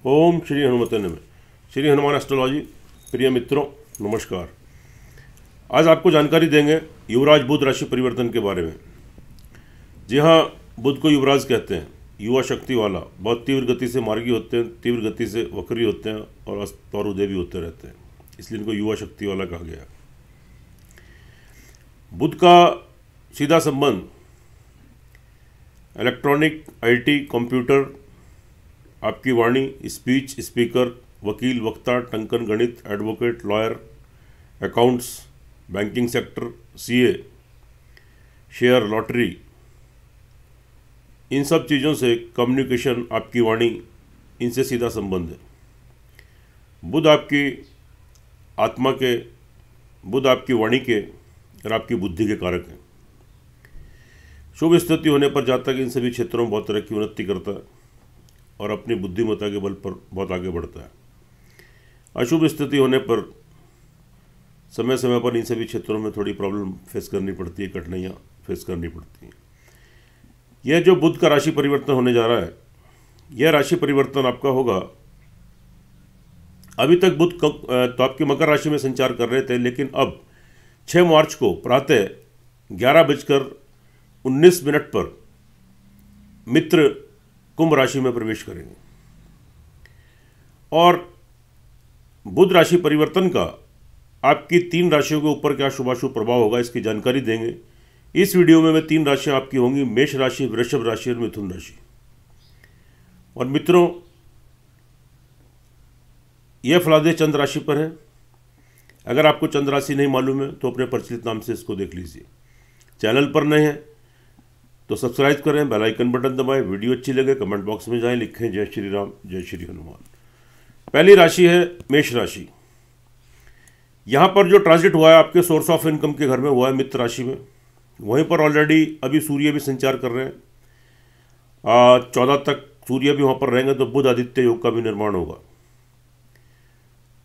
ओम श्री हनुमते नमः। श्री हनुमान एस्ट्रोलॉजी प्रिय मित्रों नमस्कार। आज आपको जानकारी देंगे युवराज बुध राशि परिवर्तन के बारे में। जी हाँ, बुध को युवराज कहते हैं, युवा शक्ति वाला, बहुत तीव्र गति से मार्गी होते हैं, तीव्र गति से वक्री होते हैं और अस्त और उदय भी होते रहते हैं, इसलिए इनको युवा शक्ति वाला कहा गया। बुध का सीधा संबंध इलेक्ट्रॉनिक, आईटी, कंप्यूटर, आपकी वाणी, स्पीच, स्पीकर, वकील, वक्ता, टंकन, गणित, advocate, lawyer, accounts, banking sector, CA, share, lottery, इन सब चीज़ों से, कम्युनिकेशन, आपकी वाणी, इनसे सीधा संबंध है। बुध आपकी आत्मा के, बुध आपकी वाणी के और आपकी बुद्धि के कारक हैं। शुभ स्थिति होने पर जातक इन सभी क्षेत्रों में बहुत तरह की उन्नति करता है और अपनी बुद्धिमत्ता के बल पर बहुत आगे बढ़ता है। अशुभ स्थिति होने पर समय समय पर इन सभी क्षेत्रों में थोड़ी प्रॉब्लम फेस करनी पड़ती है, कठिनाइयाँ फेस करनी पड़ती हैं। यह जो बुध का राशि परिवर्तन होने जा रहा है, यह राशि परिवर्तन आपका होगा। अभी तक बुध तो आपकी मकर राशि में संचार कर रहे थे, लेकिन अब 6 मार्च को प्रातः 11:19 पर मित्र कुंभ राशि में प्रवेश करेंगे और बुध राशि परिवर्तन का आपकी 3 राशियों के ऊपर क्या शुभाशुभ प्रभाव होगा, इसकी जानकारी देंगे। इस वीडियो में 3 राशियां आपकी होंगी, मेष राशि, वृषभ राशि और मिथुन राशि। और मित्रों, यह फलादेश चंद्र राशि पर है। अगर आपको चंद्र राशि नहीं मालूम है तो अपने प्रचलित नाम से इसको देख लीजिए। चैनल पर नए हैं तो सब्सक्राइब करें, बेल आइकन बटन दबाएं। वीडियो अच्छी लगे कमेंट बॉक्स में जाएं, लिखें जय श्री राम, जय श्री हनुमान। पहली राशि है मेष राशि। यहाँ पर जो ट्रांजिट हुआ है आपके सोर्स ऑफ इनकम के घर में हुआ है, मित्र राशि में। वहीं पर ऑलरेडी अभी सूर्य भी संचार कर रहे हैं। 14 तक सूर्य भी वहाँ पर रहेंगे तो बुध आदित्य योग का भी निर्माण होगा।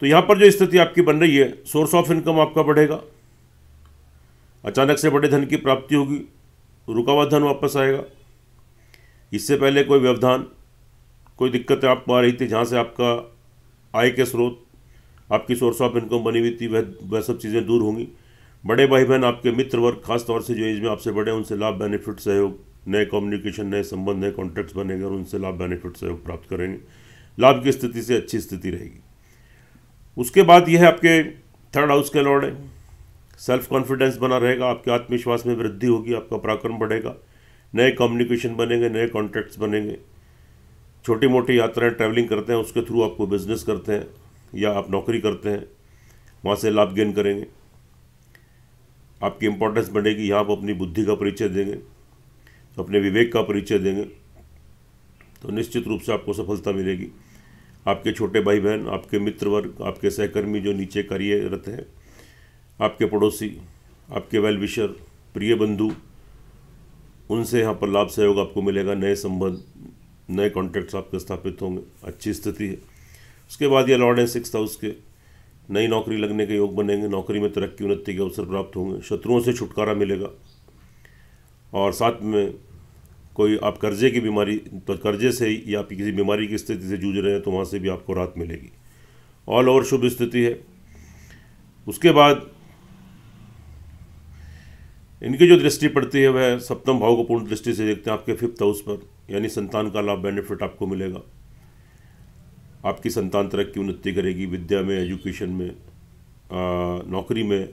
तो यहाँ पर जो स्थिति आपकी बन रही है, सोर्स ऑफ इनकम आपका बढ़ेगा, अचानक से बड़े धन की प्राप्ति होगी, रुका हुआ धन वापस आएगा। इससे पहले कोई व्यवधान, कोई दिक्कतें आपको आ रही थी, जहाँ से आपका आय के स्रोत, आपकी सोर्स ऑफ इनकम बनी हुई थी, वह सब चीज़ें दूर होंगी। बड़े भाई बहन, आपके मित्र वर्ग, खास तौर से जो एज में आपसे बड़े हैं, उनसे लाभ, बेनिफिट, सहयोग, नए कम्युनिकेशन, नए संबंध, नए कॉन्टैक्ट्स बनेंगे और उनसे लाभ, बेनिफिट, सहयोग प्राप्त करेंगे। लाभ की स्थिति से अच्छी स्थिति रहेगी। उसके बाद यह आपके 3rd हाउस के लॉर्ड है। सेल्फ कॉन्फिडेंस बना रहेगा, आपके आत्मविश्वास में वृद्धि होगी, आपका पराक्रम बढ़ेगा, नए कम्युनिकेशन बनेंगे, नए कॉन्टैक्ट्स बनेंगे। छोटी मोटी यात्राएं, ट्रैवलिंग करते हैं, उसके थ्रू आपको बिजनेस करते हैं या आप नौकरी करते हैं, वहाँ से लाभ गेन करेंगे। आपकी इंपॉर्टेंस बढ़ेगी, यहाँ आप अपनी बुद्धि का परिचय देंगे, तो अपने विवेक का परिचय देंगे, तो निश्चित रूप से आपको सफलता मिलेगी। आपके छोटे भाई बहन, आपके मित्र वर्ग, आपके सहकर्मी जो नीचे कार्यरत हैं, आपके पड़ोसी, आपके वेल विशर, प्रिय बंधु, उनसे यहाँ पर लाभ सहयोग आपको मिलेगा। नए संबंध, नए कॉन्टैक्ट्स आपके स्थापित होंगे, अच्छी स्थिति है। उसके बाद ये लॉर्ड हैं 6th हाउस के, नई नौकरी लगने के योग बनेंगे, नौकरी में तरक्की, उन्नति के अवसर प्राप्त होंगे, शत्रुओं से छुटकारा मिलेगा। और साथ में कोई आप कर्जे की बीमारी, तो कर्जे से या आप किसी बीमारी की स्थिति से जूझ रहे हैं तो वहाँ से भी आपको राहत मिलेगी। ऑल ओवर शुभ स्थिति है। उसके बाद इनकी जो दृष्टि पड़ती है वह 7वें भाव को पूर्ण दृष्टि से देखते हैं, आपके 5th हाउस पर, यानी संतान का लाभ, बेनिफिट आपको मिलेगा। आपकी संतान तरक्की, उन्नति करेगी, विद्या में, एजुकेशन में, नौकरी में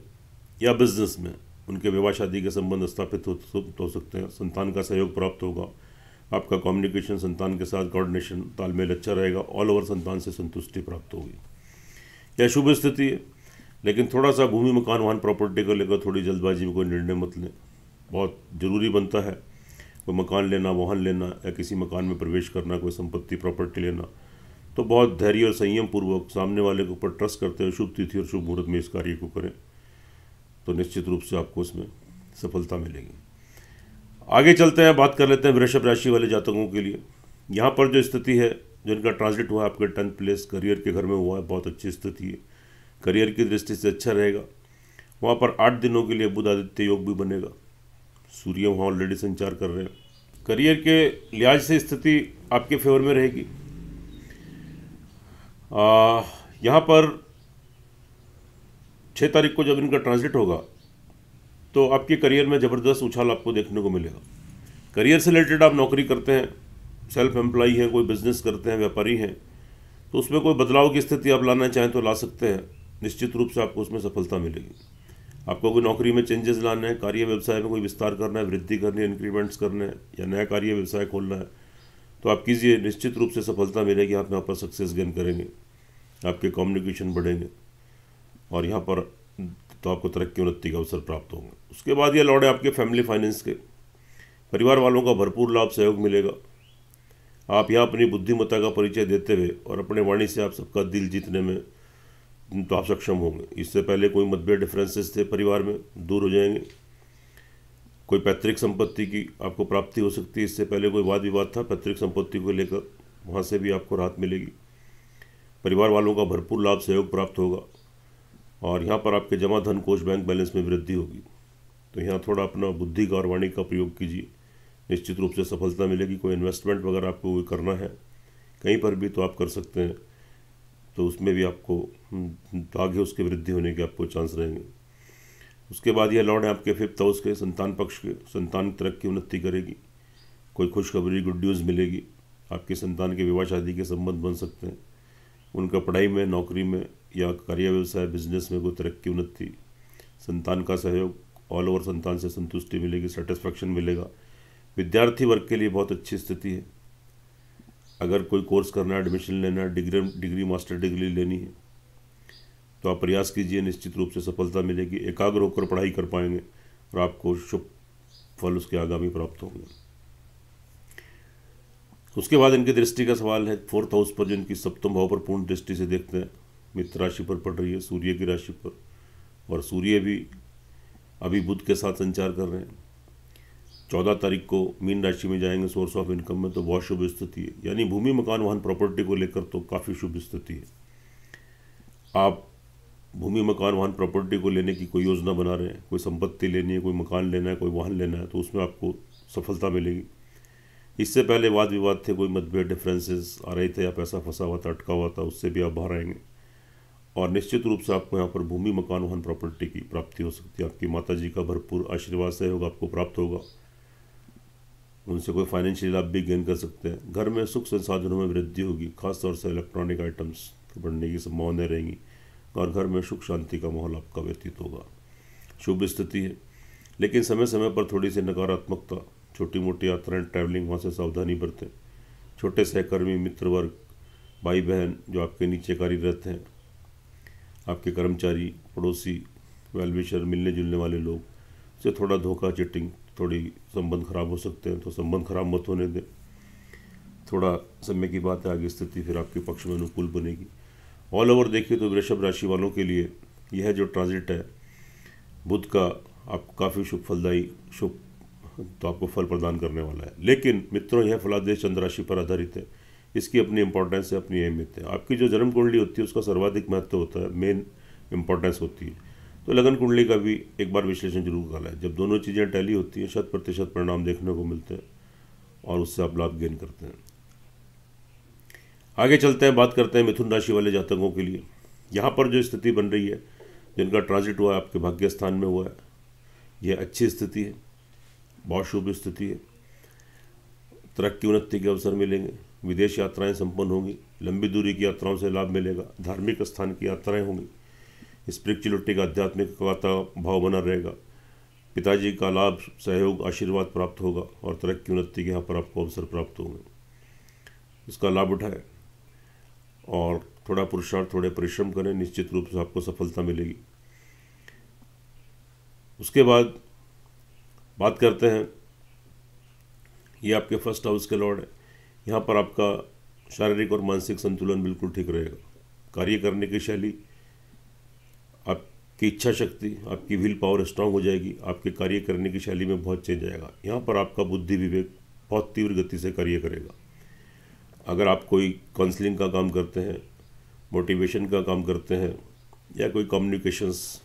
या बिजनेस में उनके विवाह शादी के संबंध स्थापित हो सकते हैं। संतान का सहयोग प्राप्त होगा, आपका कम्युनिकेशन, संतान के साथ कोऑर्डिनेशन, तालमेल अच्छा रहेगा। ऑल ओवर संतान से संतुष्टि प्राप्त होगी। यह शुभ स्थिति है, लेकिन थोड़ा सा भूमि, मकान, वाहन, प्रॉपर्टी को लेकर थोड़ी जल्दबाजी में कोई निर्णय मत लें। बहुत ज़रूरी बनता है कोई मकान लेना, वाहन लेना या किसी मकान में प्रवेश करना, कोई संपत्ति, प्रॉपर्टी लेना, तो बहुत धैर्य और संयम पूर्वक सामने वाले के ऊपर ट्रस्ट करते हुए शुभ तिथि और शुभ मुहूर्त में इस कार्य को करें, तो निश्चित रूप से आपको इसमें सफलता मिलेगी। आगे चलते हैं, बात कर लेते हैं वृषभ राशि वाले जातकों के लिए। यहाँ पर जो स्थिति है, जो इनका ट्रांजिट हुआ है आपके 10th प्लेस, करियर के घर में हुआ है, बहुत अच्छी स्थिति है, करियर की दृष्टि से अच्छा रहेगा। वहाँ पर 8 दिनों के लिए बुध आदित्य योग भी बनेगा, सूर्य वहाँ ऑलरेडी संचार कर रहे हैं। करियर के लिहाज से स्थिति आपके फेवर में रहेगी। यहाँ पर 6 तारीख को जब इनका ट्रांजिट होगा तो आपके करियर में ज़बरदस्त उछाल आपको देखने को मिलेगा। करियर से रिलेटेड आप नौकरी करते हैं, सेल्फ एम्प्लॉई हैं, कोई बिजनेस करते हैं, व्यापारी हैं, तो उसमें कोई बदलाव की स्थिति आप लाना चाहें तो ला सकते हैं। निश्चित रूप से आपको उसमें सफलता मिलेगी। आपको कोई नौकरी में चेंजेस लाना है, कार्य व्यवसाय में कोई विस्तार करना है, वृद्धि करनी है, इंक्रीमेंट्स करने हैं, या नया कार्य व्यवसाय खोलना है, तो आप कीजिए, निश्चित रूप से सफलता मिलेगी। आप यहाँ पर सक्सेस गेन करेंगे, आपके कम्युनिकेशन बढ़ेंगे और यहाँ पर तो आपको तरक्की उन्नति का अवसर प्राप्त होंगे। उसके बाद ये लौट है आपके फैमिली फाइनेंस के। परिवार वालों का भरपूर लाभ सहयोग मिलेगा। आप यहाँ अपनी बुद्धिमत्ता का परिचय देते हुए और अपने वाणी से आप सबका दिल जीतने में तो आप सक्षम होंगे। इससे पहले कोई मतभेद डिफरेंसेस थे परिवार में, दूर हो जाएंगे। कोई पैतृक संपत्ति की आपको प्राप्ति हो सकती है। इससे पहले कोई वाद विवाद था पैतृक संपत्ति को लेकर, वहाँ से भी आपको राहत मिलेगी। परिवार वालों का भरपूर लाभ सहयोग प्राप्त होगा और यहाँ पर आपके जमा धन कोष बैंक बैलेंस में वृद्धि होगी। तो यहाँ थोड़ा अपना बुद्धि का और वाणी का प्रयोग कीजिए, निश्चित रूप से सफलता मिलेगी। कोई इन्वेस्टमेंट वगैरह आपको करना है कहीं पर भी तो आप कर सकते हैं, तो उसमें भी आपको आगे उसके वृद्धि होने के आपको चांस रहेंगे। उसके बाद यह लॉर्ड है आपके 5th हाउस के, संतान पक्ष के। संतान तरक्की उन्नति करेगी, कोई खुशखबरी गुड न्यूज़ मिलेगी। आपके संतान के विवाह शादी के संबंध बन सकते हैं। उनका पढ़ाई में, नौकरी में या कार्य व्यवसाय बिजनेस में कोई तरक्की उन्नति, संतान का सहयोग, ऑल ओवर संतान से संतुष्टि मिलेगी, सेटिस्फैक्शन मिलेगा। विद्यार्थी वर्ग के लिए बहुत अच्छी स्थिति है। अगर कोई कोर्स करना है, एडमिशन लेना है, डिग्री मास्टर डिग्री लेनी है, तो आप प्रयास कीजिए, निश्चित रूप से सफलता मिलेगी। एकाग्र होकर पढ़ाई कर पाएंगे और आपको शुभ फल उसके आगामी प्राप्त होंगे। उसके बाद इनकी दृष्टि का सवाल है 4th हाउस पर, जो इनकी 7वें भाव पर पूर्ण दृष्टि से देखते हैं। मित्र राशि पर पड़ रही है, सूर्य की राशि पर, और सूर्य भी अभी बुध के साथ संचार कर रहे हैं। 14 तारीख को मीन राशि में जाएंगे सोर्स ऑफ इनकम में, तो बहुत शुभ स्थिति है। यानी भूमि मकान वाहन प्रॉपर्टी को लेकर तो काफ़ी शुभ स्थिति है। आप भूमि मकान वाहन प्रॉपर्टी को लेने की कोई योजना बना रहे हैं, कोई संपत्ति लेनी है, कोई मकान लेना है, कोई वाहन लेना है, तो उसमें आपको सफलता मिलेगी। इससे पहले वाद विवाद थे, कोई मतभेद डिफरेंसेस आ रहे थे या पैसा फंसा हुआ था, अटका हुआ था, उससे भी आप बाहर आएंगे और निश्चित रूप से आपको यहाँ पर भूमि मकान वाहन प्रॉपर्टी की प्राप्ति हो सकती है। आपकी माता जी का भरपूर आशीर्वाद सहयोग आपको प्राप्त होगा। उनसे कोई फाइनेंशियल लाभ भी गेन कर सकते हैं। घर में सुख संसाधनों में वृद्धि होगी, खासतौर से इलेक्ट्रॉनिक आइटम्स बढ़ने की संभावनाएं रहेंगी और घर में सुख शांति का माहौल आपका व्यतीत होगा। शुभ स्थिति है, लेकिन समय समय पर थोड़ी सी नकारात्मकता, छोटी मोटी यात्राएं, ट्रैवलिंग, वहाँ से सावधानी बरतें। छोटे सहकर्मी, मित्र वर्ग, भाई बहन जो आपके नीचे कार्यरत हैं, आपके कर्मचारी, पड़ोसी, वेलविशर, मिलने जुलने वाले लोग से थोड़ा धोखा, चिटिंग, थोड़ी संबंध खराब हो सकते हैं, तो संबंध खराब मत होने दें। थोड़ा समय की बात है, आगे स्थिति फिर आपके पक्ष में अनुकूल बनेगी। ऑल ओवर देखिए तो वृषभ राशि वालों के लिए यह जो ट्रांजिट है बुध का, आपको काफ़ी शुभ फलदायी, शुभ तो आपको फल प्रदान करने वाला है। लेकिन मित्रों, यह फलादेश चंद्र राशि पर आधारित है। इसकी अपनी इंपॉर्टेंस है, अपनी अहमियत है। आपकी जो जन्म कुंडली होती है उसका सर्वाधिक महत्व होता है, मेन इंपॉर्टेंस होती है। तो लगन कुंडली का भी एक बार विश्लेषण जरूर करना है। जब दोनों चीज़ें टैली होती हैं, 100% परिणाम देखने को मिलते हैं और उससे आप लाभ गेन करते हैं। आगे चलते हैं, बात करते हैं मिथुन राशि वाले जातकों के लिए। यहाँ पर जो स्थिति बन रही है, जिनका ट्रांजिट हुआ है, आपके भाग्य स्थान में हुआ है, यह अच्छी स्थिति है, बहुत शुभ स्थिति है। तरक्की उन्नति के अवसर मिलेंगे, विदेश यात्राएं संपन्न होंगी, लंबी दूरी की यात्राओं से लाभ मिलेगा, धार्मिक स्थान की यात्राएं होंगी, स्पिरिचुअलिटी का, आध्यात्मिकता का भाव बना रहेगा, पिताजी का लाभ, सहयोग, आशीर्वाद प्राप्त होगा और तरक्की उन्नति के यहाँ पर आपको अवसर प्राप्त होंगे। इसका लाभ उठाएं और थोड़ा पुरुषार्थ, थोड़े परिश्रम करें, निश्चित रूप से आपको सफलता मिलेगी। उसके बाद बात करते हैं, ये आपके 1st हाउस के लॉर्ड है। यहाँ पर आपका शारीरिक और मानसिक संतुलन बिल्कुल ठीक रहेगा। कार्य करने की शैली, आपकी इच्छा शक्ति, आपकी विल पावर स्ट्रांग हो जाएगी। आपके कार्य करने की शैली में बहुत चेंज आएगा। यहाँ पर आपका बुद्धि विवेक बहुत तीव्र गति से कार्य करेगा। अगर आप कोई काउंसलिंग का काम करते हैं, मोटिवेशन का काम करते हैं या कोई कम्युनिकेशंस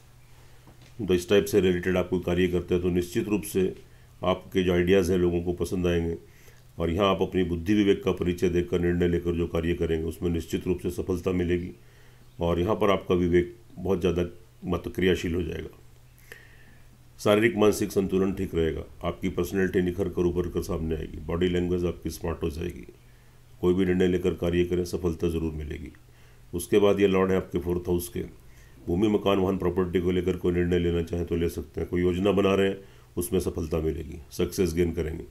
तो इस टाइप से रिलेटेड आप कोई कार्य करते हैं, तो निश्चित रूप से आपके जो आइडियाज़ हैं लोगों को पसंद आएंगे। और यहाँ आप अपनी बुद्धि विवेक का परिचय देकर निर्णय लेकर जो कार्य करेंगे उसमें निश्चित रूप से सफलता मिलेगी। और यहाँ पर आपका विवेक बहुत ज़्यादा क्रियाशील हो जाएगा। शारीरिक मानसिक संतुलन ठीक रहेगा। आपकी पर्सनैलिटी निखर कर उभर कर सामने आएगी। बॉडी लैंग्वेज आपकी स्मार्ट हो जाएगी। कोई भी निर्णय लेकर कार्य करें, सफलता ज़रूर मिलेगी। उसके बाद ये लॉर्ड है आपके 4th हाउस के। भूमि मकान वाहन प्रॉपर्टी को लेकर कोई निर्णय लेना चाहें तो ले सकते हैं। कोई योजना बना रहे हैं उसमें सफलता मिलेगी, सक्सेस गेन करेंगे।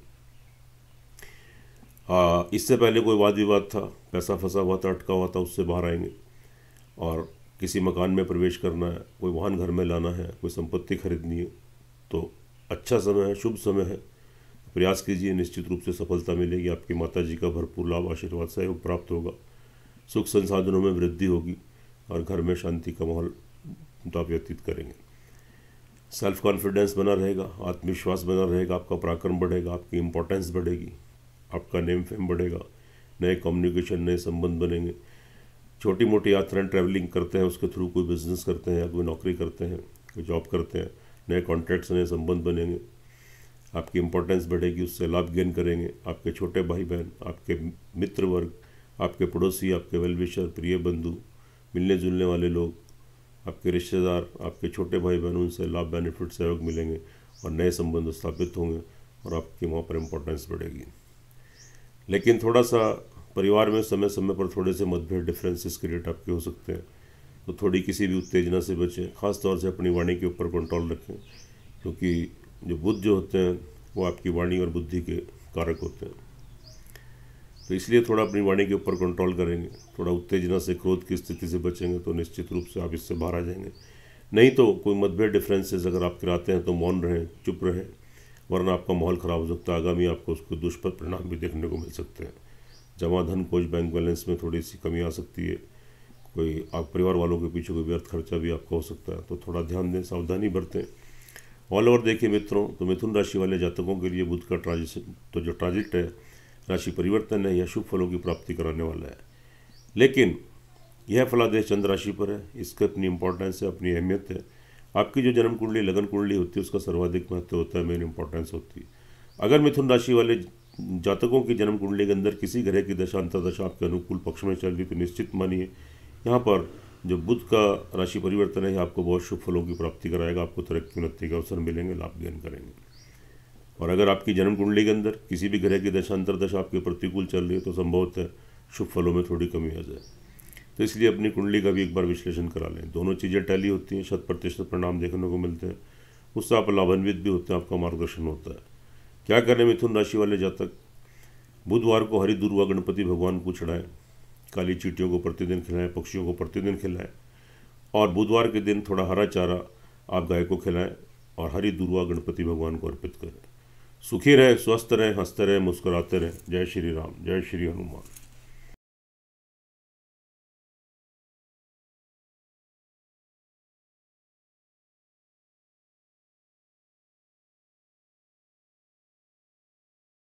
इससे पहले कोई वाद विवाद था, पैसा फंसा हुआ था, अटका हुआ था, उससे बाहर आएंगे। और किसी मकान में प्रवेश करना है, कोई वाहन घर में लाना है, कोई संपत्ति खरीदनी है तो अच्छा समय है, शुभ समय है। प्रयास कीजिए, निश्चित रूप से सफलता मिलेगी। आपकी माता जी का भरपूर लाभ आशीर्वाद सहयोग प्राप्त होगा। सुख संसाधनों में वृद्धि होगी और घर में शांति का माहौल आप व्यतीत करेंगे। सेल्फ कॉन्फिडेंस बना रहेगा, आत्मविश्वास बना रहेगा, आपका पराक्रम बढ़ेगा, आपकी इम्पोर्टेंस बढ़ेगी, आपका नेम फेम बढ़ेगा, नए कम्युनिकेशन, नए संबंध बनेंगे। छोटी मोटी यात्राएं, ट्रैवलिंग करते हैं, उसके थ्रू कोई बिजनेस करते हैं या कोई नौकरी करते हैं, कोई जॉब करते हैं, नए कॉन्ट्रैक्ट्स, नए संबंध बनेंगे। आपकी इम्पोर्टेंस बढ़ेगी, उससे लाभ गेन करेंगे। आपके छोटे भाई बहन, आपके मित्र वर्ग, आपके पड़ोसी, आपके वेल विशर, प्रिय बंधु, मिलने जुलने वाले लोग, आपके रिश्तेदार, आपके छोटे भाई बहन, उनसे लाभ, बेनिफिट, सहयोग मिलेंगे और नए संबंध स्थापित होंगे और आपकी वहाँ पर इम्पोर्टेंस बढ़ेगी। लेकिन थोड़ा सा परिवार में समय समय पर थोड़े से मतभेद, डिफरेंसेस क्रिएट आपके हो सकते हैं, तो थोड़ी किसी भी उत्तेजना से बचें। खास तौर से अपनी वाणी के ऊपर कंट्रोल रखें, क्योंकि जो बुध जो होते हैं वो आपकी वाणी और बुद्धि के कारक होते हैं। तो इसलिए थोड़ा अपनी वाणी के ऊपर कंट्रोल करेंगे, थोड़ा उत्तेजना से, क्रोध की स्थिति से बचेंगे तो निश्चित रूप से आप इससे बाहर आ जाएंगे। नहीं तो कोई मतभेद, डिफरेंसेस अगर आप कराते हैं तो मौन रहें, चुप रहें, वरना आपका माहौल ख़राब हो सकता है। आगामी आपको उसके दुष्प्रद परिणाम भी देखने को मिल सकते हैं। जमा धन, कोष, बैंक बैलेंस में थोड़ी सी कमी आ सकती है। कोई आप परिवार वालों के पीछे कोई व्यर्थ खर्चा भी आपका हो सकता है, तो थोड़ा ध्यान दें, सावधानी बरतें। ऑल ओवर देखिए मित्रों, तो मिथुन राशि वाले जातकों के लिए बुध का ट्रांजिशन, तो जो ट्रांजिट है, राशि परिवर्तन है, यह शुभ फलों की प्राप्ति कराने वाला है। लेकिन यह फलादेश चंद्र राशि पर है, इसकी अपनी इंपॉर्टेंस है, अपनी अहमियत है। आपकी जो जन्म कुंडली, लगन कुंडली होती है, उसका सर्वाधिक महत्व होता है, मेन इंपॉर्टेंस होती है। अगर मिथुन राशि वाले जातकों की जन्म कुंडली के अंदर किसी ग्रह की दशा, अंतर्दशा आपके अनुकूल पक्ष में चल रही, तो निश्चित मानिए यहाँ पर जो बुध का राशि परिवर्तन है, आपको बहुत शुभ फलों की प्राप्ति कराएगा। आपको तरक्की, उन्नति के अवसर मिलेंगे, लाभ गेन करेंगे। और अगर आपकी जन्म कुंडली के अंदर किसी भी ग्रह की दशा, अंतर्दशा आपके प्रतिकूल चल रही है, तो संभवतः शुभ फलों में थोड़ी कमी आ जाए। तो इसलिए अपनी कुंडली का भी एक बार विश्लेषण करा लें। दोनों चीज़ें टैली होती हैं, 100% परिणाम देखने को मिलते हैं, उससे आप लाभान्वित भी होते हैं, आपका मार्गदर्शन होता है। क्या करें मिथुन राशि वाले जातक? बुधवार को हरि दुर्वा गणपति भगवान को चढ़ाएं, काली चींटियों को प्रतिदिन खिलाएं, पक्षियों को प्रतिदिन खिलाएं, और बुधवार के दिन थोड़ा हरा चारा आप गाय को खिलाएं और हरि दुर्वा गणपति भगवान को अर्पित करें। सुखी रहें, स्वस्थ रहें, हंसते रहें, मुस्कुराते रहें। जय श्री राम, जय श्री हनुमान।